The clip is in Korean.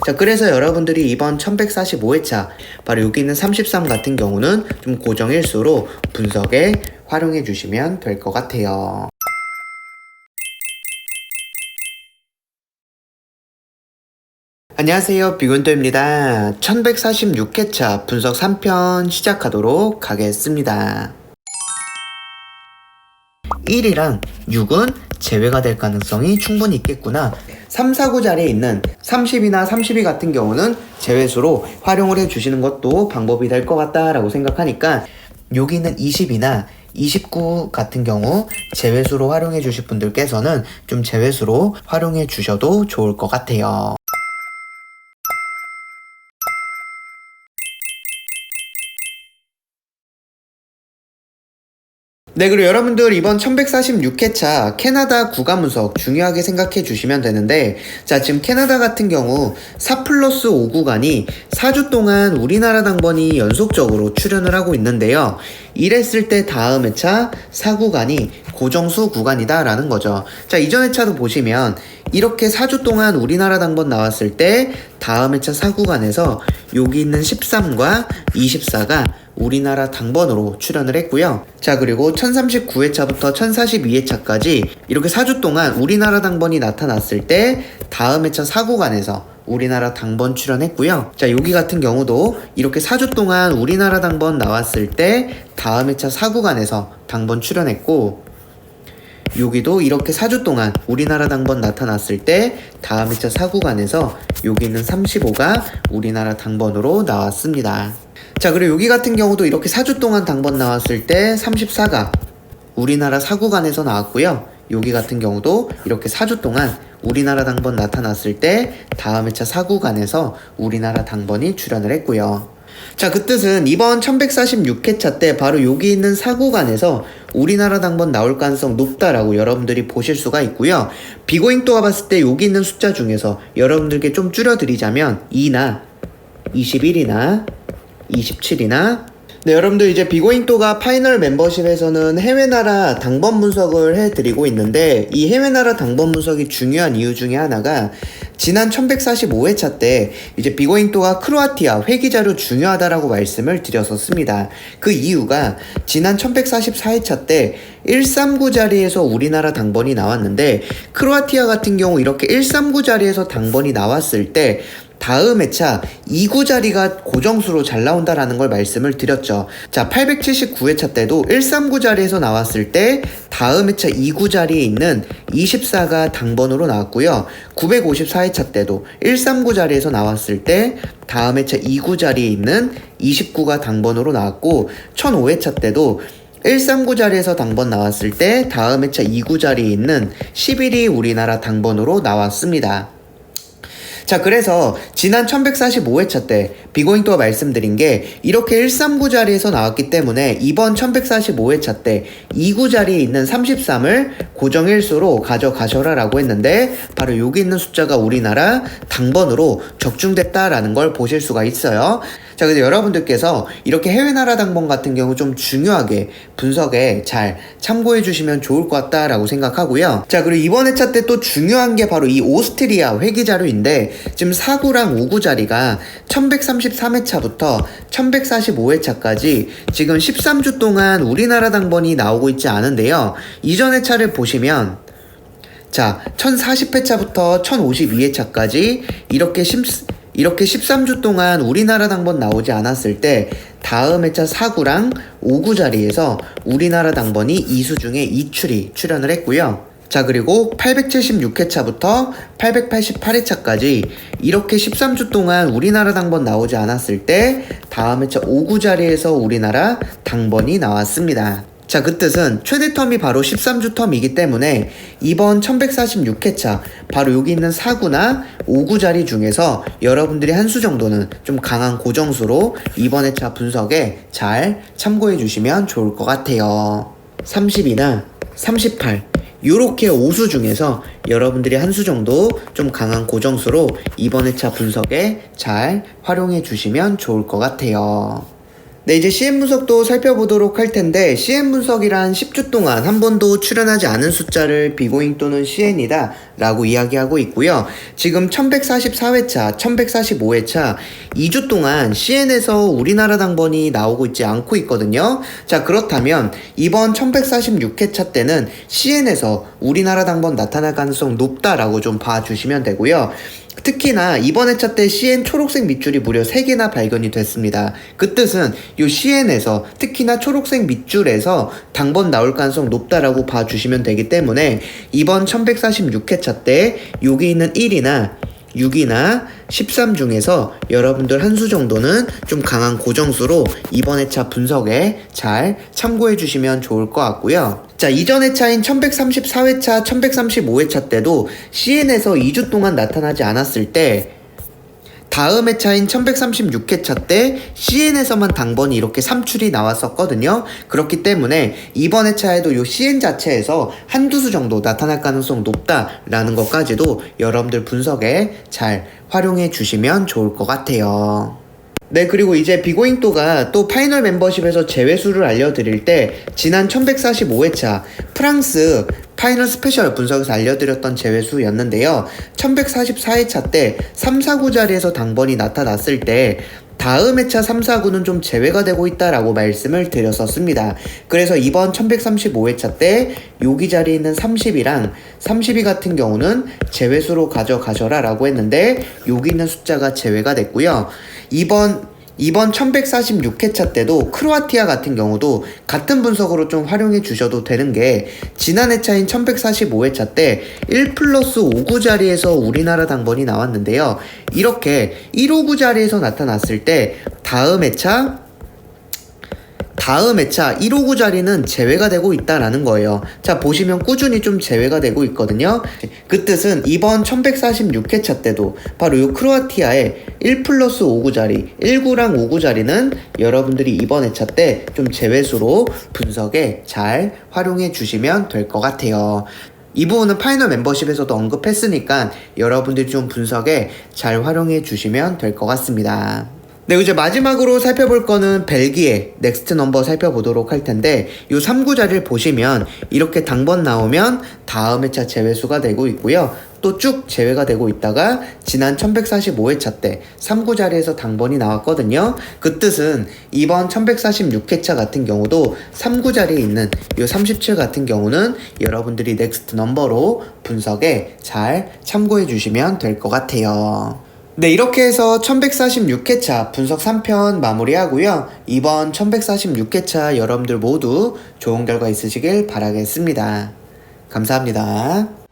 자, 그래서 여러분들이 이번 1145회차 바로 여기 있는 33 같은 경우는 좀 고정일수로 분석에 활용해 주시면 될 것 같아요. 안녕하세요, 빅윈도입니다. 1146회차 분석 3편 시작하도록 하겠습니다. 1이랑 6은 제외가 될 가능성이 충분히 있겠구나. 3, 4, 9 자리에 있는 30이나 32 같은 경우는 제외수로 활용을 해주시는 것도 방법이 될 것 같다라고 생각하니까 여기 있는 20이나 29 같은 경우 제외수로 활용해 주실 분들께서는 좀 제외수로 활용해 주셔도 좋을 것 같아요. 네, 그리고 여러분들 이번 1146회차 캐나다 구간 분석 중요하게 생각해 주시면 되는데, 자, 지금 캐나다 같은 경우 4+5 구간이 4주 동안 우리나라 당번이 연속적으로 출현을 하고 있는데요. 이랬을 때 다음 회차 4구간이 고정수 구간이다 라는 거죠. 자, 이전 회차도 보시면 이렇게 4주 동안 우리나라 당번 나왔을 때 다음 회차 4구간에서 여기 있는 13과 24가 우리나라 당번으로 출연을 했고요. 자, 그리고 1039회차부터 1042회차까지 이렇게 4주 동안 우리나라 당번이 나타났을 때 다음 회차 4구간에서 우리나라 당번 출연했고요. 자, 여기 같은 경우도 이렇게 4주 동안 우리나라 당번 나왔을 때 다음 회차 4구간에서 당번 출연했고, 여기도 이렇게 4주 동안 우리나라 당번 나타났을 때 다음 회차 4구간에서 여기 있는 35가 우리나라 당번으로 나왔습니다. 자, 그리고 여기 같은 경우도 이렇게 4주 동안 당번 나왔을 때 34가 우리나라 4구간에서 나왔고요. 여기 같은 경우도 이렇게 4주 동안 우리나라 당번 나타났을 때 다음 회차 4구간에서 우리나라 당번이 출연을 했고요. 자, 그 뜻은 이번 1146회차 때 바로 여기 있는 4구간에서 우리나라 당번 나올 가능성 높다라고 여러분들이 보실 수가 있고요. 비고잉도가 봤을 때 여기 있는 숫자 중에서 여러분들께 좀 줄여드리자면 2나 21이나 27이나, 네, 여러분들 이제 비고잉도가 파이널 멤버십에서는 해외 나라 당번 분석을 해드리고 있는데, 이 해외 나라 당번 분석이 중요한 이유 중에 하나가 지난 1145회차 때 이제 비고잉도가 크로아티아 회귀자료 중요하다라고 말씀을 드렸었습니다. 그 이유가 지난 1144회차 때 139 자리에서 우리나라 당번이 나왔는데, 크로아티아 같은 경우 이렇게 139 자리에서 당번이 나왔을 때 다음 회차 2구 자리가 고정수로 잘 나온다라는 걸 말씀을 드렸죠. 자, 879회차 때도 139 자리에서 나왔을 때 다음 회차 2구 자리에 있는 24가 당번으로 나왔고요. 954회차 때도 139 자리에서 나왔을 때 다음 회차 2구 자리에 있는 29가 당번으로 나왔고, 1005회차 때도 139 자리에서 당번 나왔을 때 다음 회차 2구 자리에 있는 11이 우리나라 당번으로 나왔습니다. 자, 그래서 지난 1145회차 때 비고잉도가 말씀드린 게 이렇게 139 자리에서 나왔기 때문에 이번 1145회차 때 2구 자리에 있는 33을 고정일수로 가져가셔라 라고 했는데, 바로 여기 있는 숫자가 우리나라 당번으로 적중됐다라는 걸 보실 수가 있어요. 자, 그래서 여러분들께서 이렇게 해외 나라 당번 같은 경우 좀 중요하게 분석에 잘 참고해 주시면 좋을 것 같다라고 생각하고요. 자, 그리고 이번 회차 때 또 중요한 게 바로 이 오스트리아 회귀 자료인데, 지금 4구랑 5구 자리가 1133회차부터 1145회차까지 지금 13주 동안 우리나라 당번이 나오고 있지 않은데요. 이전 회차를 보시면, 자, 1040회차부터 1052회차까지 이렇게 13주 동안 우리나라 당번 나오지 않았을 때 다음 회차 4구랑 5구 자리에서 우리나라 당번이 이수 중에 2출이 출연을 했고요. 자, 그리고 876회차부터 888회차까지 이렇게 13주 동안 우리나라 당번 나오지 않았을 때 다음 회차 5구 자리에서 우리나라 당번이 나왔습니다. 자, 그 뜻은 최대 텀이 바로 13주 텀이기 때문에 이번 1146회차 바로 여기 있는 4구나 5구 자리 중에서 여러분들이 한 수 정도는 좀 강한 고정수로 이번 회차 분석에 잘 참고해 주시면 좋을 것 같아요. 30이나 38 요렇게 5수 중에서 여러분들이 한 수 정도 좀 강한 고정수로 이번 회차 분석에 잘 활용해 주시면 좋을 것 같아요. 네, 이제 CM 분석도 살펴보도록 할 텐데, CM 분석이란 10주 동안 한 번도 출현하지 않은 숫자를 비고잉 또는 CN이다 라고 이야기하고 있고요. 지금 1144회차, 1145회차 2주 동안 CN에서 우리나라 당번이 나오고 있지 않고 있거든요. 자, 그렇다면 이번 1146회차 때는 CN에서 우리나라 당번 나타날 가능성 높다라고 좀 봐주시면 되고요. 특히나 이번 회차 때 CN 초록색 밑줄이 무려 3개나 발견이 됐습니다. 그 뜻은 이 CN에서 특히나 초록색 밑줄에서 당번 나올 가능성 높다라고 봐주시면 되기 때문에 이번 1146회차 때 여기 있는 1이나 6이나 13 중에서 여러분들 한 수 정도는 좀 강한 고정수로 이번 회차 분석에 잘 참고해 주시면 좋을 것 같고요. 자, 이전 회차인 1134회차, 1135회차 때도 CN에서 2주 동안 나타나지 않았을 때 다음 회차인 1136회차 때 CN에서만 당번이 이렇게 3출이 나왔었거든요. 그렇기 때문에 이번 회차에도 이 CN 자체에서 한두 수 정도 나타날 가능성 높다라는 것까지도 여러분들 분석에 잘 활용해 주시면 좋을 것 같아요. 네, 그리고 이제 비고잉또가 또 파이널 멤버십에서 제외수를 알려드릴 때 지난 1145회차 프랑스 파이널 스페셜 분석에서 알려드렸던 제외수였는데요. 1144회차 때 3, 4구 자리에서 당번이 나타났을 때 다음 회차 3, 4구는 좀 제외가 되고 있다라고 말씀을 드렸었습니다. 그래서 이번 1135회차 때 여기 자리에 있는 30이랑 32 같은 경우는 제외수로 가져가셔라 라고 했는데 여기 있는 숫자가 제외가 됐고요. 이번 1146회차 때도 크로아티아 같은 경우도 같은 분석으로 좀 활용해 주셔도 되는 게 지난 회차인 1145회차 때 1+5구 자리에서 우리나라 당번이 나왔는데요. 이렇게 159 자리에서 나타났을 때 다음 회차 159 자리는 제외가 되고 있다라는 거예요. 자, 보시면 꾸준히 좀 제외가 되고 있거든요. 그 뜻은 이번 1146회차 때도 바로 이 크로아티아의 1+5구 자리, 19랑 5구 자리는 여러분들이 이번 회차 때 좀 제외수로 분석에 잘 활용해 주시면 될 것 같아요. 이 부분은 파이널 멤버십에서도 언급했으니까 여러분들이 좀 분석에 잘 활용해 주시면 될 것 같습니다. 네, 이제 마지막으로 살펴볼 거는 벨기에 넥스트 넘버 살펴보도록 할 텐데 이 3구 자리를 보시면 이렇게 당번 나오면 다음 회차 제외수가 되고 있고요. 또 쭉 제외가 되고 있다가 지난 1145회차 때 3구 자리에서 당번이 나왔거든요. 그 뜻은 이번 1146회차 같은 경우도 3구 자리에 있는 이 37 같은 경우는 여러분들이 넥스트 넘버로 분석에 잘 참고해 주시면 될 것 같아요. 네, 이렇게 해서 1146회차 분석 3편 마무리하고요. 이번 1146회차 여러분들 모두 좋은 결과 있으시길 바라겠습니다. 감사합니다.